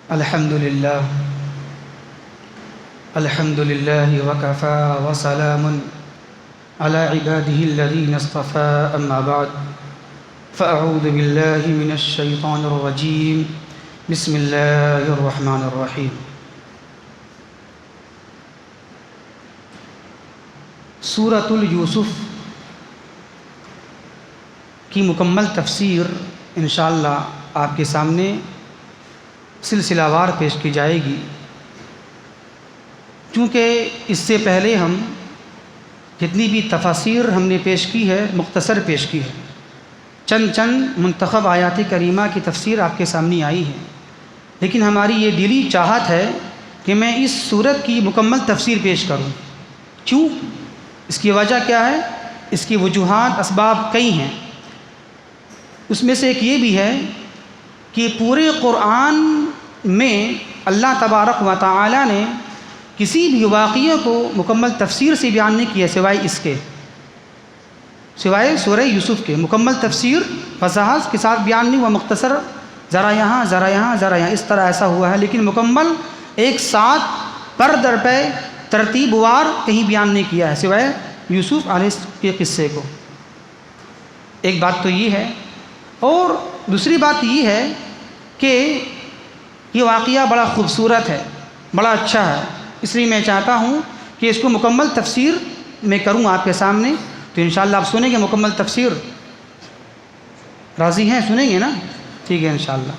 الحمد لله وكفى وسلام على عباده الذين اصطفى أما بعد فأعوذ بالله من الشيطان الرجيم بسم الله الرحمن الرحيم. سورۃ یوسف کی مکمل تفسیر انشاءاللہ آپ کے سامنے سلسلہ وار پیش کی جائے گی، چونکہ اس سے پہلے ہم جتنی بھی تفاسیر ہم نے پیش کی ہے مختصر پیش کی ہے، چند منتخب آیات کریمہ کی تفسیر آپ کے سامنے آئی ہے، لیکن ہماری یہ دلی چاہت ہے کہ میں اس سورت کی مکمل تفسیر پیش کروں. کیوں؟ اس کی وجہ کیا ہے؟ اس کی وجوہات اسباب کئی ہیں. اس میں سے ایک یہ بھی ہے کہ پورے قرآن میں اللہ تبارک و تعالی نے کسی بھی واقعے کو مکمل تفسیر سے بیان نہیں کیا سوائے سورہ یوسف کے. مکمل تفسیر وضاحت کے ساتھ بیان نہیں ہوا، مختصر ذرا یہاں ذرا یہاں ذرا یہاں اس طرح ایسا ہوا ہے، لیکن مکمل ایک ساتھ پر در پہ ترتیب وار کہیں بیان نہیں کیا ہے سوائے یوسف علیہ السلام کے قصے کو. ایک بات تو یہ ہے، اور دوسری بات یہ ہے کہ یہ واقعہ بڑا خوبصورت ہے، بڑا اچھا ہے، اس لیے میں چاہتا ہوں کہ اس کو مکمل تفسیر میں کروں آپ کے سامنے. تو انشاءاللہ آپ سنیں گے مکمل تفسیر؟ راضی ہیں؟ سنیں گے نا؟ ٹھیک ہے انشاءاللہ.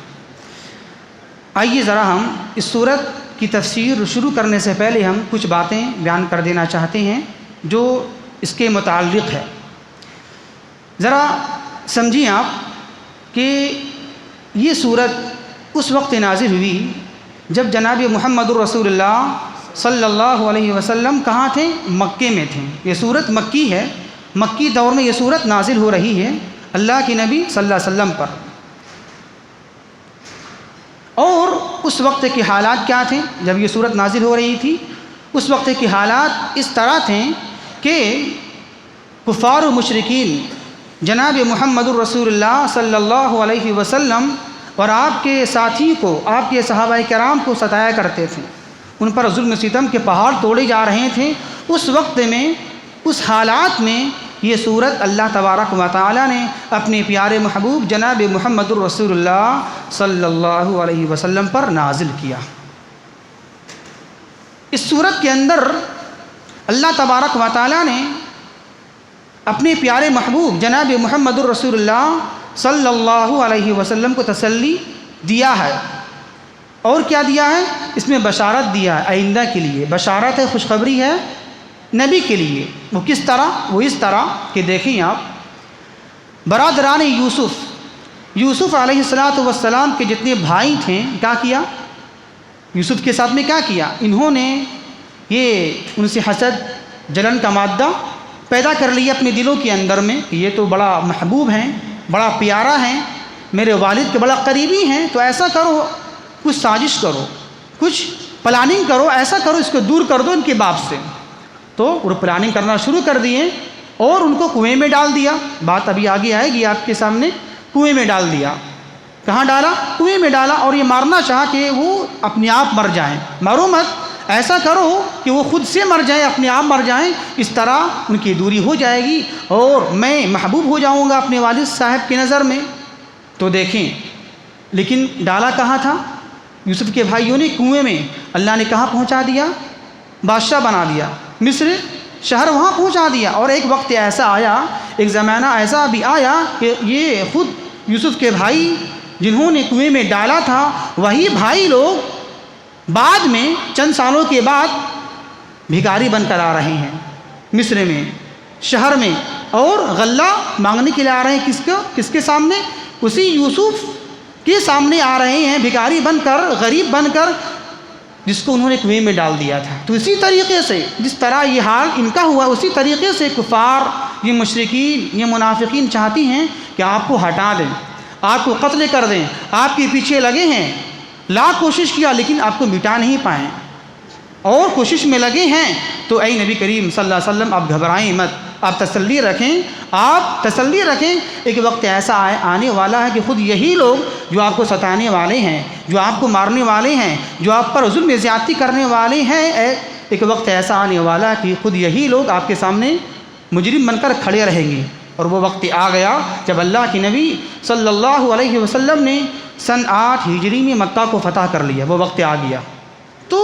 آئیے ذرا ہم اس سورت کی تفسیر شروع کرنے سے پہلے ہم کچھ باتیں بیان کر دینا چاہتے ہیں جو اس کے متعلق ہے. ذرا سمجھیں آپ کہ یہ سورت اس وقت نازل ہوئی جب جناب محمد الرسول اللہ صلی اللہ علیہ وسلم کہاں تھے؟ مکے میں تھے. یہ سورت مکی ہے، مکی دور میں یہ سورت نازل ہو رہی ہے اللہ کے نبی صلی اللہ علیہ وسلم پر. اور اس وقت کے حالات کیا تھے جب یہ سورت نازل ہو رہی تھی؟ اس وقت کے حالات اس طرح تھے کہ کفار و مشرکین جناب محمد الرسول اللہ صلی اللہ علیہ وسلم اور آپ کے ساتھی کو، آپ کے صحابہ کرام کو ستایا کرتے تھے، ان پر ظلم و ستم کے پہاڑ توڑے جا رہے تھے. اس وقت میں، اس حالات میں یہ سورت اللہ تبارک و تعالی نے اپنے پیارے محبوب جناب محمد الرسول اللہ صلی اللہ علیہ وسلم پر نازل کیا. اس سورت کے اندر اللہ تبارک و تعالی نے اپنے پیارے محبوب جناب محمد الرسول اللہ صلی اللہ علیہ وسلم کو تسلی دیا ہے. اور کیا دیا ہے؟ اس میں بشارت دیا ہے آئندہ کے لیے. بشارت ہے، خوشخبری ہے نبی کے لیے. وہ کس طرح؟ وہ اس طرح کہ دیکھیں آپ، برادران یوسف علیہ السلام کے جتنے بھائی تھے کیا کیا؟ یوسف کے ساتھ میں کیا کیا؟ انہوں نے یہ ان سے حسد، جلن کا مادہ پیدا کر لیا اپنے دلوں کے اندر میں کہ یہ تو بڑا محبوب ہیں، بڑا پیارا ہیں، میرے والد کے بڑا قریبی ہیں، تو ایسا کرو، کچھ سازش کرو، کچھ پلاننگ کرو، ایسا کرو اس کو دور کر دو ان کے باپ سے. تو وہ پلاننگ کرنا شروع کر دیے اور ان کو کنویں میں ڈال دیا. بات ابھی آگے آئے گی آپ کے سامنے. کنویں میں ڈال دیا. کہاں ڈالا؟ کنویں میں ڈالا. اور یہ مارنا چاہا کہ وہ اپنے آپ مر جائیں. مارو مت، ایسا کرو کہ وہ خود سے مر جائیں، اپنے آپ مر جائیں، اس طرح ان کی دوری ہو جائے گی اور میں محبوب ہو جاؤں گا اپنے والد صاحب کی نظر میں. تو دیکھیں، لیکن ڈالا کہاں تھا؟ یوسف کے بھائیوں نے کنویں میں. اللہ نے کہاں پہنچا دیا؟ بادشاہ بنا دیا، مصر شہر وہاں پہنچا دیا. اور ایک وقت ایسا آیا، ایک زمانہ ایسا بھی آیا کہ یہ خود یوسف کے بھائی جنہوں نے کنویں میں ڈالا تھا، وہی بھائی لوگ بعد میں چند سالوں کے بعد بھکاری بن کر آ رہے ہیں مصر میں، شہر میں، اور غلہ مانگنے کے لیے آ رہے ہیں. کس کے سامنے؟ اسی یوسف کے سامنے آ رہے ہیں، بھکاری بن کر، غریب بن کر، جس کو انہوں نے کنویں میں ڈال دیا تھا. تو اسی طریقے سے جس طرح یہ حال ان کا ہوا، اسی طریقے سے کفار، یہ مشرکین، یہ منافقین چاہتی ہیں کہ آپ کو ہٹا دیں، آپ کو قتل کر دیں. آپ کے پیچھے لگے ہیں، لاکھ کوشش کیا لیکن آپ کو مٹا نہیں پائیں، اور کوشش میں لگے ہیں. تو اے نبی کریم صلی اللہ علیہ وسلم، آپ گھبرائیں مت، آپ تسلی رکھیں. ایک وقت ایسا آنے والا ہے کہ خود یہی لوگ جو آپ کو ستانے والے ہیں، جو آپ کو مارنے والے ہیں، جو آپ پر ظلم زیادتی کرنے والے ہیں، ایک وقت ایسا آنے والا کہ خود یہی لوگ آپ کے سامنے مجرم بن کر کھڑے رہیں گے۔ اور وہ وقت آ گیا جب اللہ کے نبی صلی اللہ علیہ وسلم نے سن 8 ہجری میں مکہ کو فتح کر لیا، وہ وقت آ گیا۔ تو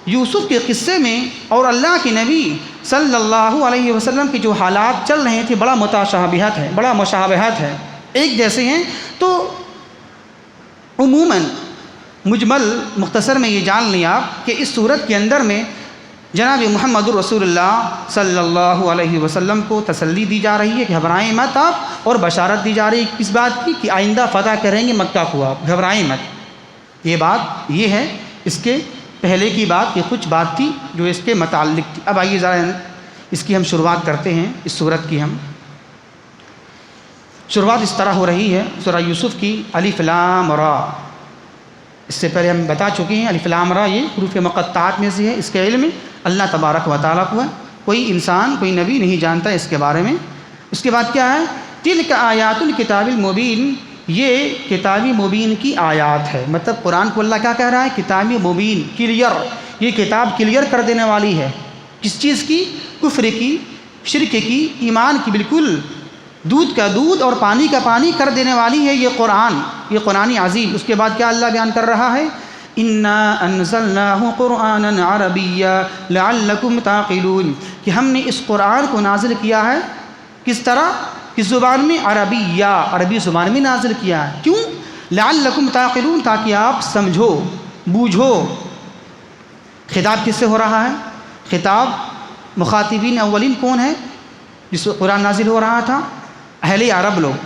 یوسف کے قصے میں اور اللہ کے نبی صلی اللہ علیہ وسلم کے جو حالات چل رہے تھے بڑا مشابہت ہے، ایک جیسے ہیں۔ تو عموماً مجمل مختصر میں یہ جان لیں آپ کہ اس صورت کے اندر میں جناب محمد رسول اللہ صلی اللہ علیہ وسلم کو تسلی دی جا رہی ہے کہ گھبرائیں مت آپ، اور بشارت دی جا رہی ہے کس بات کی کہ آئندہ فتح کریں گے مکہ کو، آپ گھبرائیں مت۔ یہ بات یہ ہے۔ اس کے پہلے کی بات یہ کچھ بات تھی جو اس کے متعلق تھی۔ اب آئیے ذرا اس کی ہم شروعات کرتے ہیں۔ اس سورت کی ہم شروعات اس طرح ہو رہی ہے سورہ یوسف کی، الف لام را۔ اس سے پہلے ہم بتا چکے ہیں الف لام را یہ حروف مقطعات میں سے ہے، اس کے علم اللہ تبارک و تعالیٰ کو ہے، کوئی انسان کوئی نبی نہیں جانتا اس کے بارے میں۔ اس کے بعد کیا ہے؟ تلک آیات الکتاب المبین، یہ کتاب مبین کی آیات ہے۔ مطلب قرآن کو اللہ کیا کہہ رہا ہے؟ کتاب مبین، کلیئر، یہ کتاب کلیئر کر دینے والی ہے۔ کس چیز کی؟ کفر کی، شرک کی، ایمان کی، بالکل دودھ کا دودھ اور پانی کا پانی کر دینے والی ہے یہ قرآن، یہ قرآن عظیم۔ اس کے بعد کیا اللہ بیان کر رہا ہے؟ انا انزلناہ قرآنا عربیا لعلکم تعقلون، کہ ہم نے اس قرآن کو نازل کیا ہے کس طرح؟ کس زبان میں؟ عربیہ، عربی زبان میں نازل کیا ہے۔ کیوں؟ لعلکم تعقلون، تاکہ آپ سمجھو بوجھو۔ خطاب کس سے ہو رہا ہے؟ خطاب مخاطبین اولین کون ہے جس قرآن نازل ہو رہا تھا؟ اہل عرب لوگ،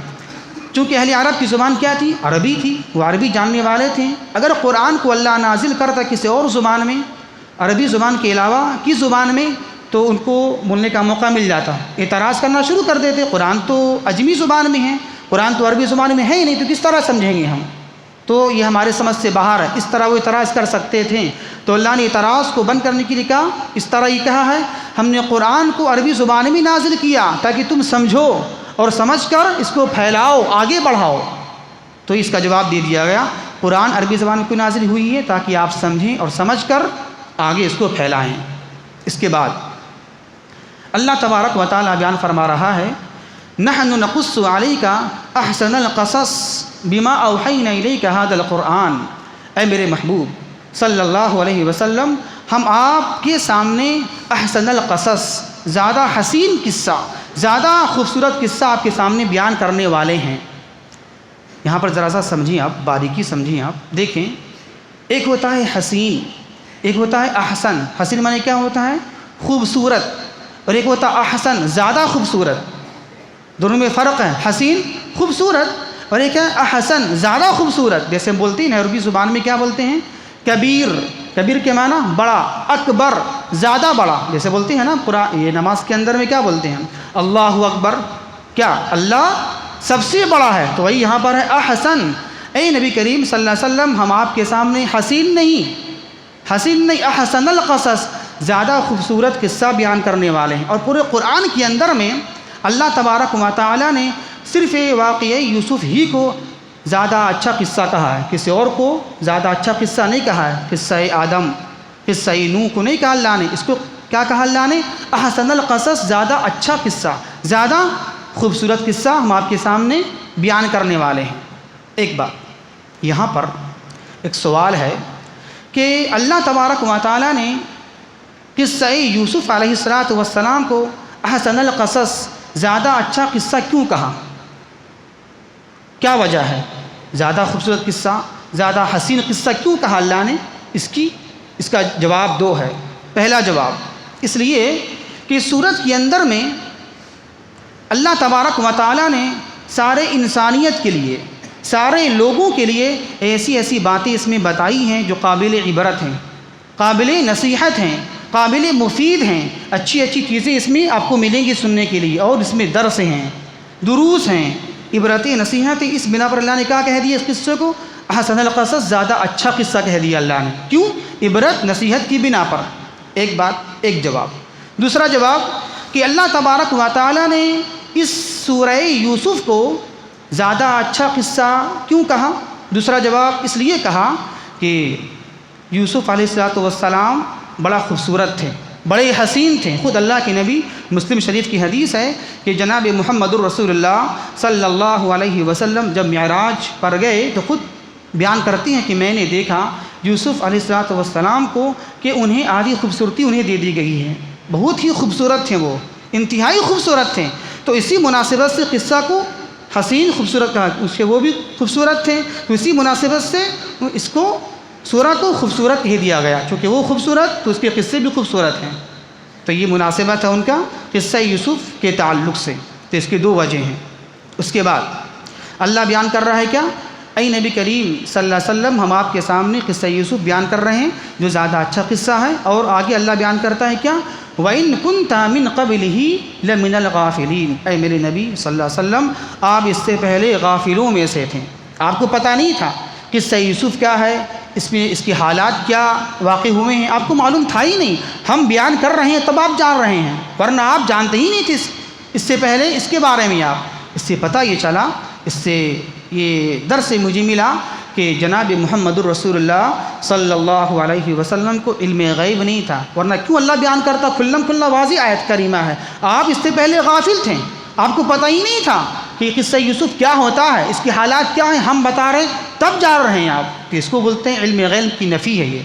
چونکہ اہل عرب کی زبان کیا تھی؟ عربی تھی، وہ عربی جاننے والے تھے۔ اگر قرآن کو اللہ نازل کرتا کسی اور زبان میں، عربی زبان کے علاوہ کی زبان میں، تو ان کو بولنے کا موقع مل جاتا، اعتراض کرنا شروع کر دیتے۔ قرآن تو عجمی زبان میں ہے، قرآن تو عربی زبان میں ہے ہی نہیں، تو کس طرح سمجھیں گے ہم؟ تو یہ ہمارے سمجھ سے باہر ہے۔ اس طرح وہ اعتراض کر سکتے تھے، تو اللہ نے اعتراض کو بند کرنے کے لیے کہا، اس طرح یہ کہا ہے ہم نے قرآن کو عربی زبان میں نازل کیا تاکہ تم سمجھو اور سمجھ کر اس کو پھیلاؤ، آگے بڑھاؤ۔ تو اس کا جواب دے دیا گیا، قرآن عربی زبان میں کیوں نازل ہوئی ہے؟ تاکہ آپ سمجھیں اور سمجھ کر آگے اس کو پھیلائیں۔ اس کے بعد اللہ تبارک و تعالیٰ بیان فرما رہا ہے، نحن نقص علیک احسن القصص بما اوحینا الیک ھذا القرآن، اے میرے محبوب صلی اللہ علیہ وسلم، ہم آپ کے سامنے احسن القصص، زیادہ حسین قصہ، زیادہ خوبصورت قصہ آپ کے سامنے بیان کرنے والے ہیں۔ یہاں پر ذرا سا سمجھیں آپ، باریکی سمجھیں آپ، دیکھیں، ایک ہوتا ہے حسین، ایک ہوتا ہے احسن۔ حسین معنی کیا ہوتا ہے؟ خوبصورت، اور ایک ہوتا ہے احسن، زیادہ خوبصورت۔ دونوں میں فرق ہے، حسین خوبصورت، اور ایک ہے احسن، زیادہ خوبصورت۔ جیسے بولتے ہیں عربی زبان میں کیا بولتے ہیں؟ کبیر، کبیر کے معنی بڑا، اکبر، زیادہ بڑا۔ جیسے بولتے ہیں نا قرآن، یہ نماز کے اندر میں کیا بولتے ہیں؟ اللہ اکبر، کیا اللہ سب سے بڑا ہے؟ تو وہی یہاں پر ہے احسن۔ اے نبی کریم صلی اللہ علیہ وسلم، ہم آپ کے سامنے حسین نہیں، احسن القصص، زیادہ خوبصورت قصہ بیان کرنے والے ہیں۔ اور پورے قرآن کے اندر میں اللہ تبارک و تعالیٰ نے صرف واقعہ یوسف ہی کو زیادہ اچھا قصہ کہا ہے، کسی اور کو زیادہ اچھا قصہ نہیں کہا ہے۔ قصہ آدم، قصہ نوح کو نہیں کہا اللہ نے، اس کو کیا کہا اللہ نے؟ احسن القصص، زیادہ اچھا قصہ، زیادہ خوبصورت قصہ ہم آپ کے سامنے بیان کرنے والے ہیں۔ ایک بات یہاں پر ایک سوال ہے کہ اللہ تبارک و تعالیٰ نے قصہ یوسف علیہ السلام کو احسن القصص، زیادہ اچھا قصہ کیوں کہا؟ کیا وجہ ہے؟ زیادہ خوبصورت قصہ، زیادہ حسین قصہ کیوں کہا اللہ نے؟ اس کا جواب دو ہے۔ پہلا جواب اس لیے کہ سورت کے اندر میں اللہ تبارک و تعالیٰ نے سارے انسانیت کے لیے، سارے لوگوں کے لیے ایسی باتیں اس میں بتائی ہیں جو قابل عبرت ہیں، قابل نصیحت ہیں، قابل مفید ہیں۔ اچھی چیزیں اس میں آپ کو ملیں گی سننے کے لیے، اور اس میں درس ہیں، دروس ہیں، عبرت نصیحت۔ اس بنا پر اللہ نے کیا کہہ دیا اس قصے کو؟ احسن القصص، زیادہ اچھا قصہ کہہ دیا اللہ نے۔ کیوں؟ عبرت نصیحت کی بنا پر۔ ایک بات، ایک جواب۔ دوسرا جواب کہ اللہ تبارک و تعالیٰ نے اس سورہ یوسف کو زیادہ اچھا قصہ کیوں کہا؟ دوسرا جواب اس لیے کہا کہ یوسف علیہ السلام بڑا خوبصورت تھے، بڑے حسین تھے۔ خود اللہ کے نبی، مسلم شریف کی حدیث ہے کہ جناب محمد الرسول اللہ صلی اللہ علیہ وسلم جب معراج پر گئے تو خود بیان کرتی ہیں کہ میں نے دیکھا یوسف علیہ السلام کو کہ انہیں آدھی خوبصورتی انہیں دے دی گئی ہے، بہت ہی خوبصورت تھے، وہ انتہائی خوبصورت تھے۔ تو اسی مناسبت سے قصہ کو حسین خوبصورت کہا، اس کے وہ بھی خوبصورت تھے، تو اسی مناسبت سے اس کو سورہ کو خوبصورت کہہ دیا گیا، چونکہ وہ خوبصورت تو اس کے قصے بھی خوبصورت ہیں۔ تو یہ مناسبت ہے ان کا قصہ یوسف کے تعلق سے، تو اس کی دو وجہ ہیں۔ اس کے بعد اللہ بیان کر رہا ہے کیا؟ اے نبی کریم صلی اللہ علیہ وسلم، ہم آپ کے سامنے قصہ یوسف بیان کر رہے ہیں جو زیادہ اچھا قصہ ہے، اور آگے اللہ بیان کرتا ہے کیا؟ وَإِن كُنْتَ مِن قَبْلِهِ لَمِنَ الْغَافِلِينَ، اے میرے نبی صلی اللہ علیہ وسلم آپ اس سے پہلے غافلوں میں سے تھے، آپ کو پتہ نہیں تھا قصہ یوسف کیا ہے، اس میں اس کے حالات کیا واقع ہوئے ہیں، آپ کو معلوم تھا ہی نہیں، ہم بیان کر رہے ہیں تب آپ جان رہے ہیں، ورنہ آپ جانتے ہی نہیں تھے اس سے پہلے اس کے بارے میں۔ آپ اس سے پتہ یہ چلا، اس سے یہ درس مجھے ملا کہ جناب محمد الرسول اللہ صلی اللہ علیہ وسلم کو علم غیب نہیں تھا، ورنہ کیوں اللہ بیان کرتا، کھلم کھلا واضح آیت کریمہ ہے، آپ اس سے پہلے غافل تھے، آپ کو پتہ ہی نہیں تھا کہ قصہ یوسف کیا ہوتا ہے، اس کے حالات کیا ہیں، ہم بتا رہے تب جان رہے ہیں آپ، کہ اس کو بولتے ہیں علم غیب کی نفی ہے یہ۔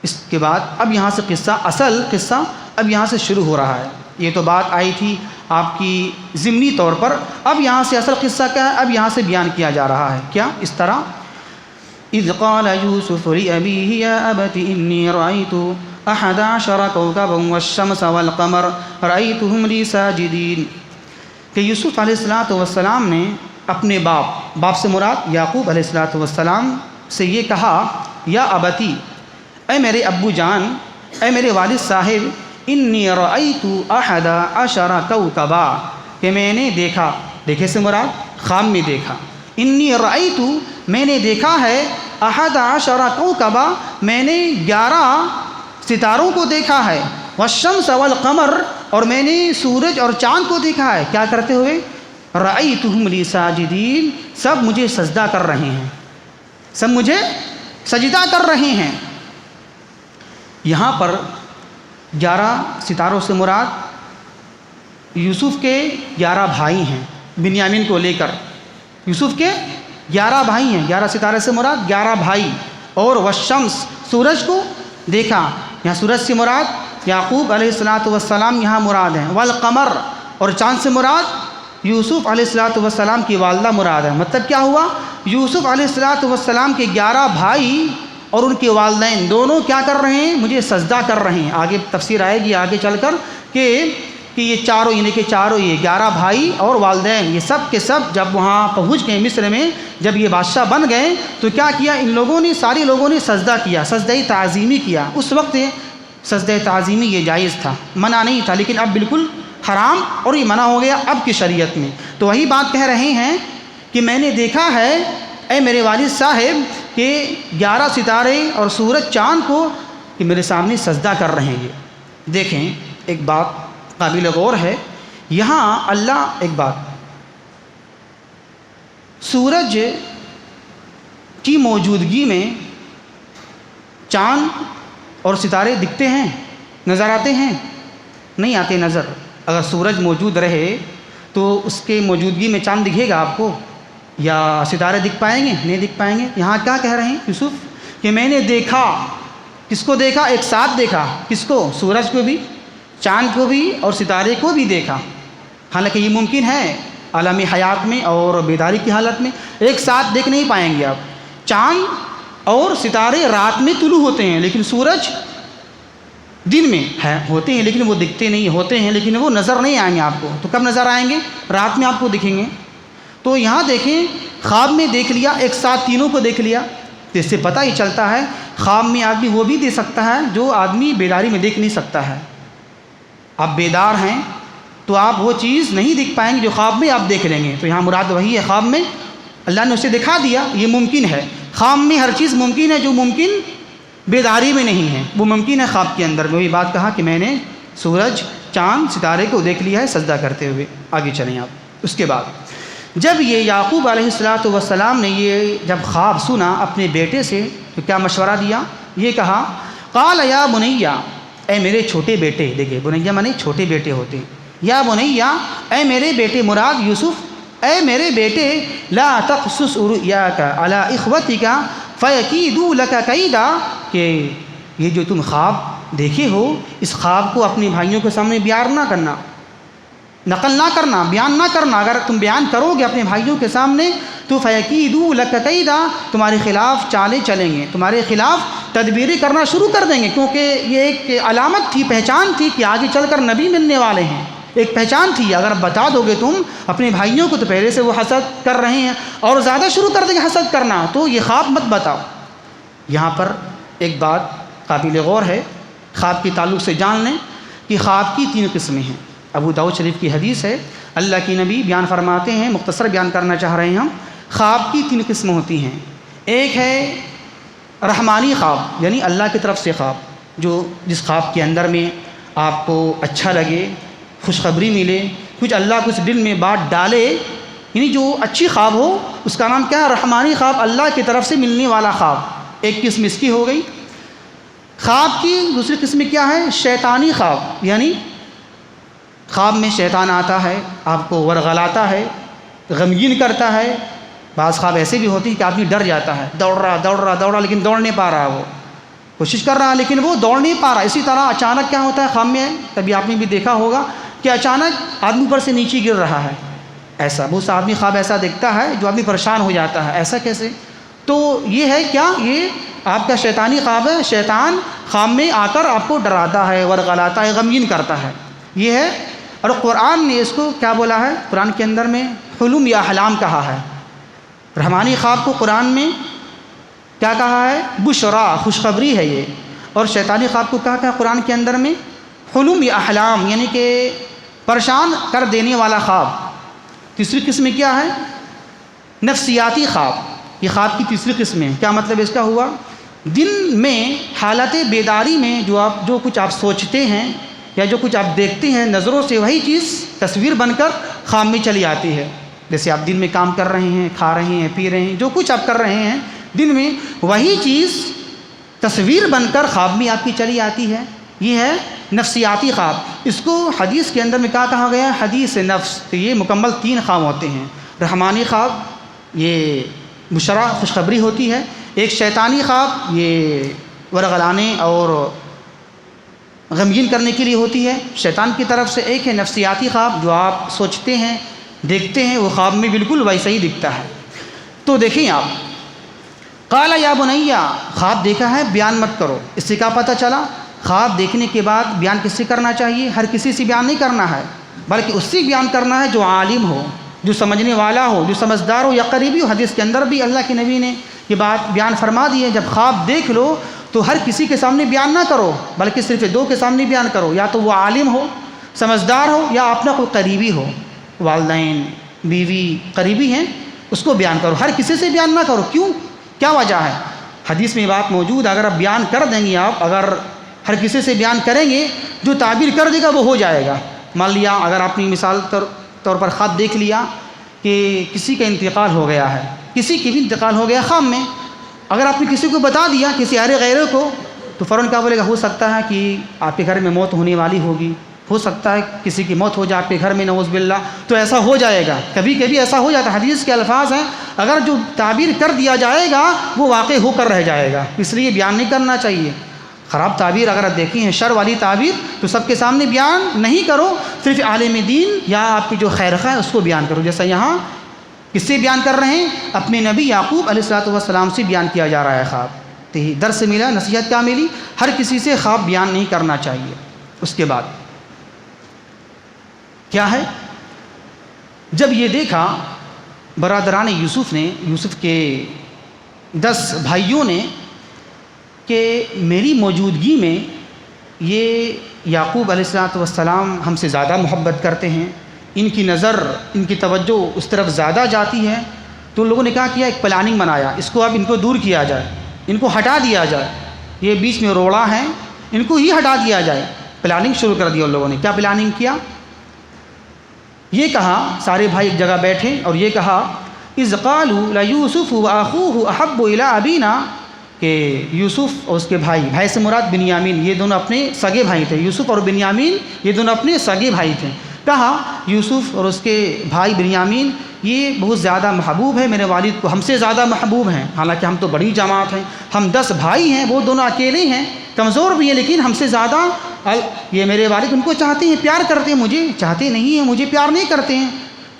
اس کے بعد اب یہاں سے قصہ، اصل قصہ اب یہاں سے شروع ہو رہا ہے۔ یہ تو بات آئی تھی آپ کی ضمنی طور پر، اب یہاں سے اصل قصہ کیا ہے، اب یہاں سے بیان کیا جا رہا ہے کیا اس طرح، اذ قال یوسف لأبیہ یا ابت انی رأیت 11 کوکبا والشمس والقمر رأیتهم لی ساجدین، کہ یوسف علیہ السلام نے اپنے باپ سے مراد یعقوب علیہ السلام سے یہ کہا، یا ابتی، اے میرے ابو جان، اے میرے والد صاحب، انی رأیت 11 کوکبا، کہ میں نے دیکھا، دیکھے سے مراد خواب میں دیکھا، انی رأیت میں نے دیکھا ہے 11 کوکبا، میں نے 11 ستاروں کو دیکھا ہے، والشمس والقمر، اور میں نے سورج اور چاند کو دیکھا ہے، کیا کرتے ہوئے، رأیتہم لی ساجدین، سب مجھے سجدہ کر رہے ہیں، سب مجھے سجدہ کر رہے ہیں۔ یہاں پر 11 ستاروں سے مراد یوسف کے 11 بھائی ہیں، بنیامین کو لے کر یوسف کے 11 بھائی ہیں، 11 ستارے سے مراد 11 بھائی، اور والشمس، سورج کو دیکھا، یہاں سورج سے مراد یعقوب علیہ السلام یہاں مراد ہیں، والقمر، اور چاند سے مراد یوسف علیہ السلام کی والدہ مراد ہے۔ مطلب کیا ہوا، یوسف علیہ السلام کے 11 بھائی اور ان کے والدین دونوں کیا کر رہے ہیں، مجھے سجدہ کر رہے ہیں۔ آگے تفسیر آئے گی آگے چل کر کہ یہ چاروں، یعنی کہ چاروں، یہ 11 بھائی اور والدین، یہ سب کے سب جب وہاں پہنچ گئے مصر میں، جب یہ بادشاہ بن گئے تو کیا کیا، ان لوگوں نے، سارے لوگوں نے سجدہ کیا، سجدہ تعظیمی کیا۔ اس وقت سجدہ تعظیمی یہ جائز تھا، منع نہیں تھا، لیکن اب بالکل حرام اور یہ منع ہو گیا اب کی شریعت میں۔ تو وہی بات کہہ رہے ہیں کہ میں نے دیکھا ہے اے میرے والد صاحب کہ 11 ستارے اور سورج چاند کو کہ میرے سامنے سجدہ کر رہے ہیں۔ دیکھیں ایک بات قابل غور ہے، یہاں اللہ ایک بات، سورج کی موجودگی میں چاند اور ستارے دکھتے ہیں، نظر آتے ہیں؟ نہیں آتے نظر۔ اگر سورج موجود رہے تو اس کے موجودگی میں چاند دکھے گا آپ کو، یا ستارے دکھ پائیں گے؟ نہیں دکھ پائیں گے۔ یہاں کیا کہہ رہے ہیں یوسف کہ میں نے دیکھا، کس کو دیکھا؟ ایک ساتھ دیکھا، کس کو؟ سورج کو بھی، چاند کو بھی، اور ستارے کو بھی دیکھا۔ حالانکہ یہ ممکن ہے عالم حیات میں اور بیداری کی حالت میں ایک ساتھ دیکھ نہیں پائیں گے آپ۔ چاند اور ستارے رات میں طلوع ہوتے ہیں، لیکن سورج دن میں ہوتے ہیں، لیکن وہ دکھتے نہیں، ہوتے ہیں لیکن وہ نظر نہیں آئیں گے آپ کو۔ تو کب نظر آئیں گے؟ رات میں آپ کو دکھیں گے۔ تو یہاں دیکھیں، خواب میں دیکھ لیا، ایک ساتھ تینوں کو دیکھ لیا، تو اس سے پتہ ہی چلتا ہے خواب میں آدمی وہ بھی دیکھ سکتا ہے جو آدمی بیداری میں دیکھ نہیں سکتا ہے۔ آپ بیدار ہیں تو آپ وہ چیز نہیں دیکھ پائیں گے جو خواب میں آپ دیکھ لیں گے۔ تو یہاں مراد وہی ہے، خواب میں اللہ نے اسے دکھا دیا، یہ ممکن ہے۔ خواب میں ہر چیز ممکن ہے جو ممکن بیداری میں نہیں ہے، وہ ممکن ہے خواب کے اندر۔ وہی بات کہا کہ میں نے سورج، چاند، ستارے کو دیکھ لیا ہے سجدہ کرتے ہوئے۔ آگے چلیں آپ۔ اس کے بعد جب یہ یعقوب علیہ السلام نے یہ جب خواب سنا اپنے بیٹے سے تو کیا مشورہ دیا؟ یہ کہا قال یا بنیا، اے میرے چھوٹے بیٹے، دیکھیں بنیا مانے چھوٹے بیٹے ہوتے ہیں، یا بنیا اے میرے بیٹے مراد یوسف، اے میرے بیٹے لا تقصص رؤیاک علی اخوتک فیکیدوا لک کیدا، کہ یہ جو تم خواب دیکھے ہو اس خواب کو اپنے بھائیوں کے سامنے بیان نہ کرنا، نقل نہ کرنا، بیان نہ کرنا۔ اگر تم بیان کرو گے اپنے بھائیوں کے سامنے تو فیکیدوا لک کیدا، تمہارے خلاف چالیں چلیں گے، تمہارے خلاف تدبیریں کرنا شروع کر دیں گے، کیونکہ یہ ایک علامت تھی، پہچان تھی کہ آگے چل کر نبی ملنے والے ہیں، ایک پہچان تھی۔ اگر بتا دو گے تم اپنے بھائیوں کو تو پہلے سے وہ حسد کر رہے ہیں اور زیادہ شروع کر دیں گے حسد کرنا، تو یہ خواب مت بتاؤ۔ یہاں پر ایک بات قابل غور ہے، خواب کے تعلق سے جان لیں کہ خواب کی 3 قسمیں ہیں۔ ابو داؤد شریف کی حدیث ہے، اللہ کی نبی بیان فرماتے ہیں، مختصر بیان کرنا چاہ رہے ہیں ہم، خواب کی 3 قسمیں ہوتی ہیں۔ ایک ہے رحمانی خواب، یعنی اللہ کی طرف سے خواب، جس خواب کے اندر میں آپ کو اچھا لگے، خوشخبری ملے، کچھ اللہ کچھ دل میں بات ڈالے، یعنی جو اچھی خواب ہو اس کا نام کیا ہے؟ رحمانی خواب، اللہ کی طرف سے ملنے والا خواب۔ ایک قسم اس کی ہو گئی۔ خواب کی دوسری قسم کیا ہے؟ شیطانی خواب، یعنی خواب میں شیطان آتا ہے، آپ کو ورغلاتا ہے، غمگین کرتا ہے۔ بعض خواب ایسے بھی ہوتے ہیں کہ آدمی ڈر جاتا ہے، دوڑ رہا لیکن دوڑ نہیں پا رہا، وہ کوشش کر رہا ہے لیکن وہ دوڑ نہیں پا رہا۔ اسی طرح اچانک کیا ہوتا ہے خواب میں، کبھی آپ نے بھی دیکھا ہوگا کہ اچانک آدمی پر سے نیچے گر رہا ہے، ایسا بہت سا آدمی خواب ایسا دیکھتا ہے جو آدمی پریشان ہو جاتا ہے، ایسا کیسے؟ تو یہ ہے کیا؟ یہ آپ کا شیطانی خواب ہے، شیطان خواب میں آ کر آپ کو ڈراتا ہے، ورغلاتا ہے، غمگین کرتا ہے، یہ ہے۔ اور قرآن نے اس کو کیا بولا ہے؟ قرآن کے اندر میں حلم یا احلام کہا ہے۔ رحمانی خواب کو قرآن میں کیا کہا ہے؟ بشرا، خوشخبری ہے یہ۔ اور شیطانی خواب کو کیا کہا قرآن کے اندر میں؟ حلم یا احلام، یعنی کہ پریشان کر دینے والا خواب۔ تیسری قسم کیا ہے؟ نفسیاتی خواب۔ یہ خواب کی تیسری قسم ہے۔ کیا مطلب اس کا ہوا؟ دن میں حالت بیداری میں جو کچھ آپ سوچتے ہیں یا جو کچھ آپ دیکھتے ہیں نظروں سے، وہی چیز تصویر بن کر خواب میں چلی آتی ہے۔ جیسے آپ دن میں کام کر رہے ہیں، کھا رہے ہیں، پی رہے ہیں، جو کچھ آپ کر رہے ہیں دن میں، وہی چیز تصویر بن کر خواب میں آپ کی چلی آتی ہے۔ یہ ہے نفسیاتی خواب۔ اس کو حدیث کے اندر میں کیا کہا گیا ہے؟ حدیث نفس۔ تو یہ مکمل 3 خواب ہوتے ہیں۔ رحمانی خواب یہ بشرا، خوشخبری ہوتی ہے۔ ایک شیطانی خواب یہ ورغلانے اور غمگین کرنے کے لیے ہوتی ہے شیطان کی طرف سے۔ ایک ہے نفسیاتی خواب، جو آپ سوچتے ہیں، دیکھتے ہیں، وہ خواب میں بالکل ویسا ہی دکھتا ہے۔ تو دیکھیں آپ، قال یا بنیا، خواب دیکھا ہے بیان مت کرو۔ اس سے کیا پتہ چلا؟ خواب دیکھنے کے بعد بیان کس سے کرنا چاہیے؟ ہر کسی سے بیان نہیں کرنا ہے، بلکہ اس سے بیان کرنا ہے جو عالم ہو، جو سمجھنے والا ہو، جو سمجھدار ہو یا قریبی ہو۔ حدیث کے اندر بھی اللہ کے نبی نے یہ بات بیان فرما دی ہے، جب خواب دیکھ لو تو ہر کسی کے سامنے بیان نہ کرو، بلکہ صرف 2 کے سامنے بیان کرو، یا تو وہ عالم ہو، سمجھدار ہو، یا اپنا کوئی قریبی ہو، والدین، بیوی، قریبی ہیں، اس کو بیان کرو۔ ہر کسی سے بیان نہ کرو۔ کیوں؟ کیا وجہ ہے؟ حدیث میں بات موجود ہے، اگر آپ بیان کر دیں گے، آپ اگر ہر کسی سے بیان کریں گے، جو تعبیر کر دے گا وہ ہو جائے گا۔ مان لیا اگر آپ نے مثال طور پر خواب دیکھ لیا کہ کسی کا انتقال ہو گیا ہے، کسی کی بھی انتقال ہو گیا خواب میں، اگر آپ نے کسی کو بتا دیا، کسی اہل غیرے کو، تو فوراً کیا بولے گا؟ ہو سکتا ہے کہ آپ کے گھر میں موت ہونے والی ہوگی، ہو سکتا ہے کسی کی موت ہو جائے آپ کے گھر میں، نعوذ باللہ، تو ایسا ہو جائے گا۔ کبھی کبھی ایسا ہو جاتا ہے، حدیث کے الفاظ ہیں، اگر جو تعبیر کر دیا جائے گا وہ واقع ہو کر رہ جائے گا، اس لیے بیان نہیں کرنا چاہیے۔ خراب تعبیر اگر آپ دیکھی ہیں، شر والی تعبیر، تو سب کے سامنے بیان نہیں کرو، صرف عالم دین یا آپ کی جو خیرخواہ ہے اس کو بیان کرو۔ جیسا یہاں کس سے بیان کر رہے ہیں؟ اپنے نبی یعقوب علیہ السلام سے بیان کیا جا رہا ہے خواب۔ تو یہ درس ملا، نصیحت کیا ملی؟ ہر کسی سے خواب بیان نہیں کرنا چاہیے۔ اس کے بعد کیا ہے؟ جب یہ دیکھا برادران یوسف نے، یوسف کے 10 بھائیوں نے، کہ میری موجودگی میں یہ یعقوب علیہ السلام ہم سے زیادہ محبت کرتے ہیں، ان کی نظر، ان کی توجہ اس طرف زیادہ جاتی ہے، تو لوگوں نے کیا کیا؟ ایک پلاننگ بنایا، اس کو اب ان کو دور کیا جائے، ان کو ہٹا دیا جائے، یہ بیچ میں روڑا ہیں، ان کو ہی ہٹا دیا جائے۔ پلاننگ شروع کر دیا ان لوگوں نے۔ کیا پلاننگ کیا؟ یہ کہا، سارے بھائی ایک جگہ بیٹھے اور یہ کہا اذ قالوا لیوسف واخوہ احب الی ابینا، کہ یوسف اور اس کے بھائی سے مراد بنیامین، یہ دونوں اپنے سگے بھائی تھے، یوسف اور بنیامین یہ دونوں اپنے سگے بھائی تھے۔ کہا یوسف اور اس کے بھائی بنیامین یہ بہت زیادہ محبوب ہے میرے والد کو، ہم سے زیادہ محبوب ہیں، حالانکہ ہم تو بڑی جماعت ہیں، ہم 10 بھائی ہیں، وہ دونوں اکیلے ہیں، کمزور بھی ہیں، لیکن ہم سے زیادہ یہ میرے والد ان کو چاہتے ہیں، پیار کرتے ہیں، مجھے چاہتے نہیں ہیں، مجھے پیار نہیں کرتے ہیں،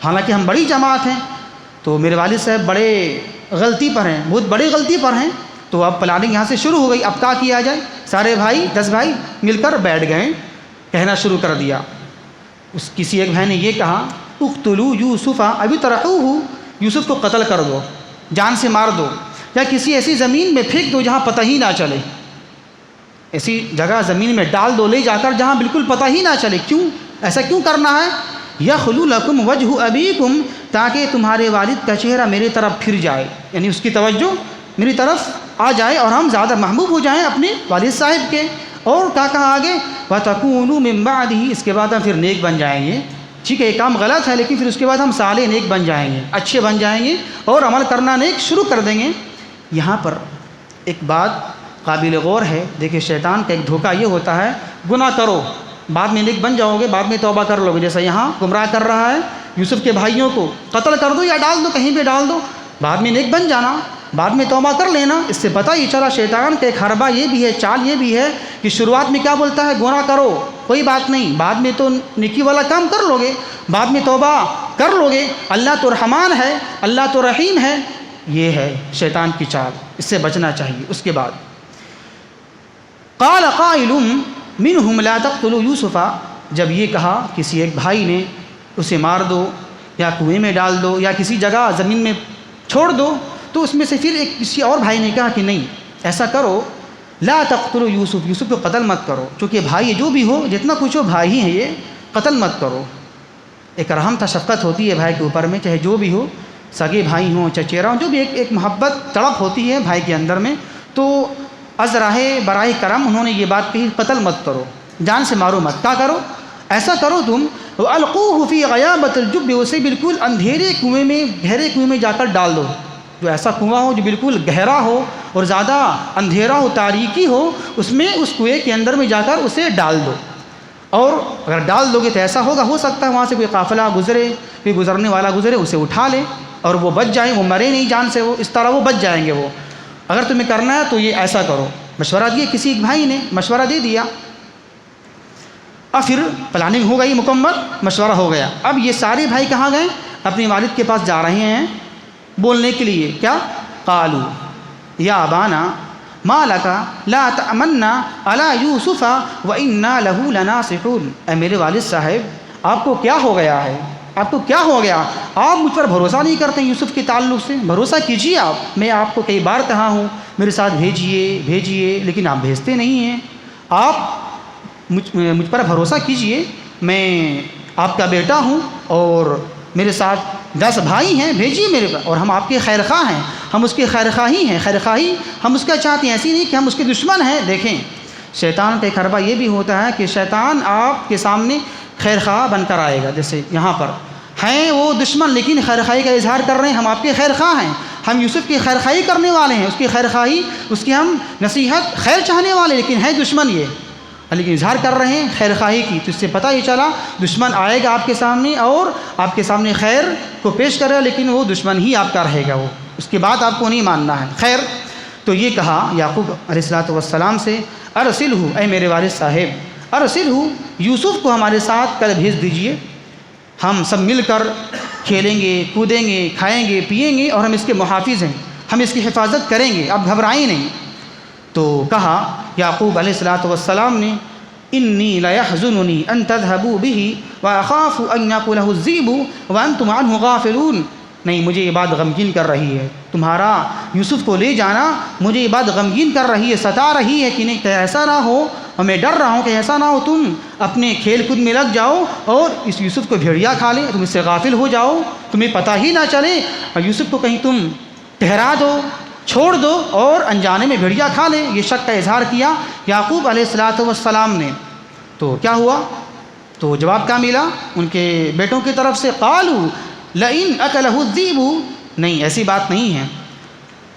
حالانکہ ہم بڑی جماعت ہیں۔ تو میرے والد صاحب بڑے غلطی پر ہیں، بہت بڑی غلطی پر ہیں۔ تو اب پلاننگ یہاں سے شروع ہو گئی، اب کیا کیا جائے؟ سارے بھائی 10 بھائی مل کر بیٹھ گئے، کہنا شروع کر دیا۔ کسی ایک بھائی نے یہ کہا اقتلوا یوسف ابی طرحوہ، یوسف کو قتل کر دو، جان سے مار دو، یا کسی ایسی زمین میں پھینک دو جہاں پتہ ہی نہ چلے، ایسی جگہ زمین میں ڈال دو لے جا کر جہاں بالکل پتہ ہی نہ چلے۔ کیوں ایسا کیوں کرنا ہے؟ یخلو لکم وجہ ابیکم، تاکہ تمہارے والد کا چہرہ میری طرف پھر جائے، یعنی اس کی توجہ میری طرف آ جائے اور ہم زیادہ محبوب ہو جائیں اپنے والد صاحب کے۔ اور کیا کہا آگے؟ وَتَكُونُوا مِن بَعْدِهِ، اس کے بعد ہم پھر نیک بن جائیں گے۔ ٹھیک ہے یہ کام غلط ہے، لیکن پھر اس کے بعد ہم صالح نیک بن جائیں گے، اچھے بن جائیں گے اور عمل کرنا نیک شروع کر دیں گے۔ یہاں پر ایک بات قابل غور ہے، دیکھیں شیطان کا ایک دھوکہ یہ ہوتا ہے، گناہ کرو بعد میں نیک بن جاؤ گے، بعد میں توبہ کر لو گے، جیسا یہاں گمراہ کر رہا ہے یوسف کے بھائیوں کو، قتل کر دو یا ڈال دو، کہیں پہ ڈال دو، بعد میں نیک بن جانا، بعد میں توبہ کر لینا۔ اس سے پتہ یہ چلا شیطان کا ایک حربہ یہ بھی ہے، چال یہ بھی ہے کہ شروعات میں کیا بولتا ہے؟ گناہ کرو کوئی بات نہیں، بعد میں تو نیکی والا کام کر لو گے، بعد میں توبہ کر لو گے، اللہ تو رحمان ہے، اللہ تو رحیم ہے۔ یہ ہے شیطان کی چال، اس سے بچنا چاہیے۔ اس کے بعد قال قائل منہم لا تقتلوا یوسف، جب یہ کہا کسی ایک بھائی نے اسے مار دو یا کنویں میں ڈال دو یا کسی جگہ زمین میں چھوڑ دو، تو اس میں سے پھر ایک کسی اور بھائی نے کہا کہ نہیں ایسا کرو، لا تقتلوا یوسف، یوسف کو قتل مت کرو، چونکہ بھائی جو بھی ہو جتنا کچھ ہو بھائی ہیں، یہ قتل مت کرو۔ ایک رحم تھا، شفقت ہوتی ہے بھائی کے اوپر میں، چاہے جو بھی ہو، سگے بھائی ہوں چچیرا ہوں، جو بھی ایک محبت تڑپ ہوتی ہے بھائی کے اندر میں۔ تو از راہ براہ کرم انہوں نے یہ بات کہی قتل مت کرو، جان سے مارو مت، کیا کرو؟ ایسا کرو تم القوہ فی غیابۃ الجب، اسے بالکل اندھیرے کنویں میں، گہرے کنویں میں جا کر ڈال دو، جو ایسا کنواں ہو جو بالکل گہرا ہو اور زیادہ اندھیرا ہو، تاریکی ہو، اس میں اس کنویں کے اندر میں جا کر اسے ڈال دو۔ اور اگر ڈال دو گے تو ایسا ہوگا، ہو سکتا ہے وہاں سے کوئی قافلہ گزرے، کوئی گزرنے والا گزرے، اسے اٹھا لے اور وہ بچ جائیں، وہ مرے نہیں جان سے، وہ اس طرح وہ بچ جائیں گے۔ وہ اگر تمہیں کرنا ہے تو یہ ایسا کرو، مشورہ دیا، کسی ایک بھائی نے مشورہ دے دیا۔ اب پھر پلاننگ ہو گئی مکمل، مشورہ ہو گیا۔ اب یہ سارے بھائی کہاں گئے؟ اپنے والد کے پاس جا رہے ہیں بولنے کے لیے، کیا؟ قالو یا ابانا ما لک لا تأمنا علی یوسف وانا لہ لناصحون، اے میرے والد صاحب آپ کو کیا ہو گیا ہے؟ آپ کو کیا ہو گیا؟ آپ مجھ پر بھروسہ نہیں کرتے یوسف کے تعلق سے؟ بھروسہ کیجیے آپ، میں آپ کو کئی بار کہا ہوں میرے ساتھ بھیجیے، لیکن آپ بھیجتے نہیں ہیں۔ آپ مجھ پر بھروسہ کیجیے، میں آپ کا بیٹا ہوں اور میرے ساتھ 10 بھائی ہیں، بھیجیے میرے پر، اور ہم آپ کے خیر خواہ ہیں، ہم اس کے خیر خواہی ہیں، خیر خواہی ہم اس کا چاہتے ہیں، ایسی نہیں کہ ہم اس کے دشمن ہیں۔ دیکھیں شیطان کا ایک حربہ یہ بھی ہوتا ہے کہ شیطان آپ کے سامنے خیر خواہ بن کر آئے گا، جیسے یہاں پر ہیں وہ دشمن لیکن خیر خواہی کا اظہار کر رہے ہیں، ہم آپ کے خیر خواہ ہیں، ہم یوسف کی خیر خواہی کرنے والے ہیں، اس کی خیر خواہی، اس کی ہم نصیحت خیر چاہنے والے، لیکن ہے دشمن یہ، لیکن اظہار کر رہے ہیں خیر خواہی کی۔ تو اس سے پتہ یہ چلا دشمن آئے گا آپ کے سامنے اور آپ کے سامنے خیر کو پیش کرے گا، لیکن وہ دشمن ہی آپ کا رہے گا، وہ اس کے بعد آپ کو نہیں ماننا ہے۔ خیر، تو یہ کہا یعقوب علیہ السلام سے ارسلہ، اے میرے والد صاحب، ارسلہ، یوسف کو ہمارے ساتھ کل بھیج دیجئے، ہم سب مل کر کھیلیں گے، کودیں گے، کھائیں گے، پیئیں گے، اور ہم اس کے محافظ ہیں، ہم اس کی حفاظت کریں گے، آپ گھبرائیں نہیں۔ تو کہا یعقوب علیہ السلام نے انی لیحزننی ان تذهبوا به واخاف ان یاکلہ الذئب وانتم عنہ غافلون، نہیں مجھے یہ بات غمگین کر رہی ہے، تمہارا یوسف کو لے جانا مجھے یہ بات غمگین کر رہی ہے، ستا رہی ہے کہ نہیں، کہ ایسا نہ ہو، اور میں ڈر رہا ہوں کہ ایسا نہ ہو تم اپنے کھیل کود میں لگ جاؤ اور اس یوسف کو بھیڑیا کھا لے، تم اس سے غافل ہو جاؤ، تمہیں پتہ ہی نہ چلے، اور یوسف کو کہیں تم ٹھہرا دو، چھوڑ دو اور انجانے میں بھیڑیا کھا لے۔ یہ شک کا اظہار کیا یعقوب علیہ السلام نے۔ تو کیا ہوا؟ تو جواب کیا ملا ان کے بیٹوں کی طرف سے؟ قالوا لئن اکلہ الذئب، نہیں ایسی بات نہیں ہے،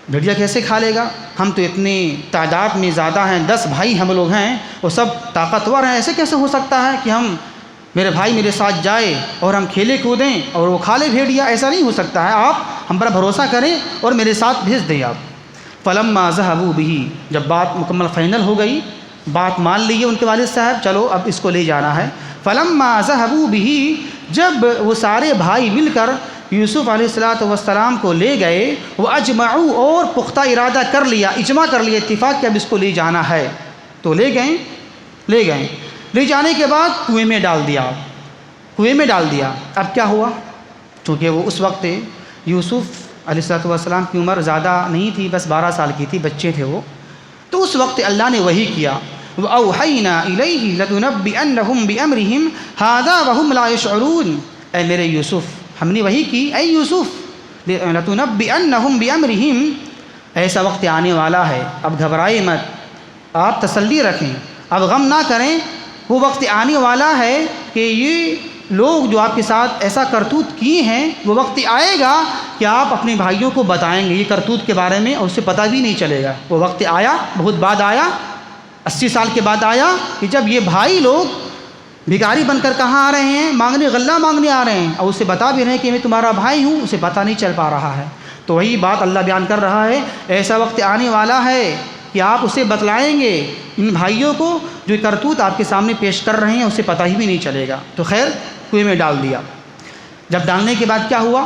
بھیڑیا کیسے کھا لے گا؟ ہم تو اتنے تعداد میں زیادہ ہیں، 10 بھائی ہم لوگ ہیں، وہ سب طاقتور ہیں، ایسے کیسے ہو سکتا ہے کہ میرے بھائی میرے ساتھ جائے اور ہم کھیلے کودیں اور وہ کھا لے بھیڑیا؟ ایسا نہیں ہو سکتا ہے، آپ ہم پر بھروسہ کریں اور میرے ساتھ بھیج دیں آپ۔ فلما ذهبوا به، جب بات مکمل فائنل ہو گئی، بات مان لی ہے ان کے والد صاحب، چلو اب اس کو لے جانا ہے۔ فلما ذهبوا به، جب وہ سارے بھائی مل کر یوسف علیہ السلام کو لے گئے، وہ اجمعوا، اور پختہ ارادہ کر لیا، اجماع کر لیا، اتفاق کہ اب اس کو لے جانا ہے، تو لے گئے، لے جانے کے بعد کنویں میں ڈال دیا۔ اب کیا ہوا؟ چونکہ وہ اس وقت یوسف علیہ السلام کی عمر زیادہ نہیں تھی، بس 12 سال کی تھی، بچے تھے وہ، تو اس وقت اللہ نے وحی کیا، وَأَوْحَيْنَا إِلَيْهِ لَتُنَبِّئَنَّهُمْ بِأَمْرِهِمْ هَذَا وَهُمْ لَا يَشْعُرُونَ، اے میرے یوسف، ہم نے وحی کی، اے یوسف، لَتُنَبِّئَنَّهُمْ بِأَمْرِهِمْ، ایسا وقت آنے والا ہے، اب گھبرائے مت، آپ تسلی رکھیں، اب غم نہ کریں، وہ وقت آنے والا ہے کہ یہ لوگ جو آپ کے ساتھ ایسا کرتوت کیے ہیں، وہ وقت آئے گا کہ آپ اپنے بھائیوں کو بتائیں گے یہ کرتوت کے بارے میں، اور اسے پتہ بھی نہیں چلے گا۔ وہ وقت آیا، بہت بعد آیا، 80 سال کے بعد آیا، کہ جب یہ بھائی لوگ بھکاری بن کر کہاں آ رہے ہیں؟ غلہ مانگنے آ رہے ہیں، اور اسے بتا بھی رہے ہیں کہ میں تمہارا بھائی ہوں، اسے پتہ نہیں چل پا رہا ہے۔ تو وہی بات اللہ بیان کر رہا ہے، ایسا وقت آنے والا ہے کہ آپ اسے بتلائیں گے ان بھائیوں کو، جو کرتوت آپ کے سامنے پیش کر رہے ہیں اسے پتہ ہی بھی نہیں چلے گا۔ تو خیر کنویں میں ڈال دیا۔ جب ڈالنے کے بعد کیا ہوا؟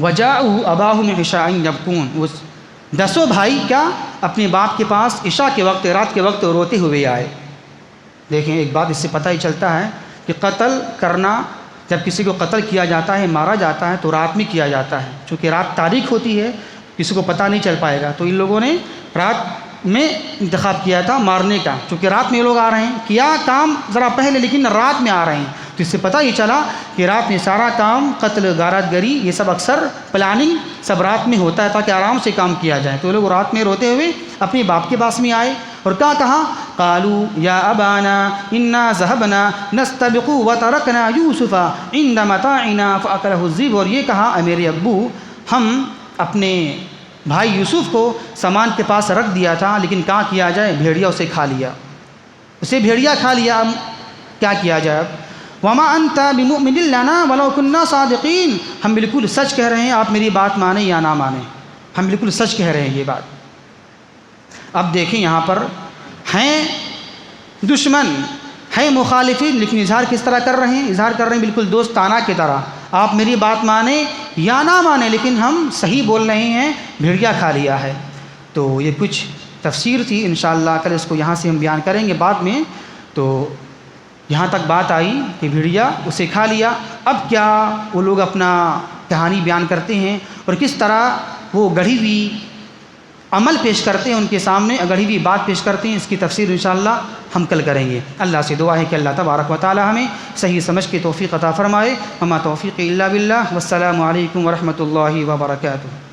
وَجَاءُوا أَبَاهُمْ عِشَاءً يَبْكُونَ، وہ 10 بھائی کیا اپنے باپ کے پاس عشاء کے وقت، رات کے وقت روتے ہوئے آئے۔ دیکھیں ایک بات اس سے پتہ ہی چلتا ہے کہ قتل کرنا، جب کسی کو قتل کیا جاتا ہے، مارا جاتا ہے، تو رات میں کیا جاتا ہے، چونکہ رات تاریک ہوتی ہے، کسی کو پتہ نہیں چل پائے گا، تو ان لوگوں نے رات میں انتخاب کیا تھا مارنے کا، چونکہ رات میں یہ لوگ آ رہے ہیں، کیا کام ذرا پہلے لیکن رات میں آ رہے ہیں، تو اس سے پتہ ہی چلا کہ رات میں سارا کام، قتل، غارت گری، یہ سب اکثر پلاننگ سب رات میں ہوتا ہے تاکہ آرام سے کام کیا جائے۔ تو لوگ رات میں روتے ہوئے اپنے باپ کے پاس میں آئے اور کیا کہا؟ قالوا یا ابانا انا ذهبنا نستبق وترکنا یوسف عند متاعنا فاکلہ الذئب، اور یہ کہا اے میرے ابو، ہم اپنے بھائی یوسف کو سامان کے پاس رکھ دیا تھا، لیکن کیا کیا جائے؟ بھیڑیا اسے کھا لیا، بھیڑیا کھا لیا، اب کیا کیا جائے؟ اب وما انت بمؤمن لنا ولو كنا صادقین، ہم بالکل سچ کہہ رہے ہیں، آپ میری بات مانیں یا نہ مانیں، ہم بالکل سچ کہہ رہے ہیں یہ بات۔ اب دیکھیں یہاں پر ہیں دشمن، ہیں مخالفین، لیکن اظہار کس طرح کر رہے ہیں؟ اظہار کر رہے ہیں بالکل دوستانہ کی طرح، آپ میری بات مانیں یا نہ مانیں، لیکن ہم صحیح بول رہے ہیں، بھیڑیا کھا لیا ہے۔ تو یہ کچھ تفسیر تھی، انشاءاللہ کل اس کو یہاں سے ہم بیان کریں گے بعد میں۔ تو یہاں تک بات آئی کہ بھیڑیا اسے کھا لیا۔ اب کیا وہ لوگ اپنا کہانی بیان کرتے ہیں اور کس طرح وہ گڑھی ہوئی عمل پیش کرتے ہیں ان کے سامنے، گڑھی ہوئی بات پیش کرتے ہیں، اس کی تفسیر انشاءاللہ ہم کل کریں گے۔ اللہ سے دعا ہے کہ اللہ تبارک و تعالی ہمیں صحیح سمجھ کی توفیق عطا فرمائے۔ وما توفیق الا باللہ، والسلام علیکم ورحمۃ اللہ وبرکاتہ۔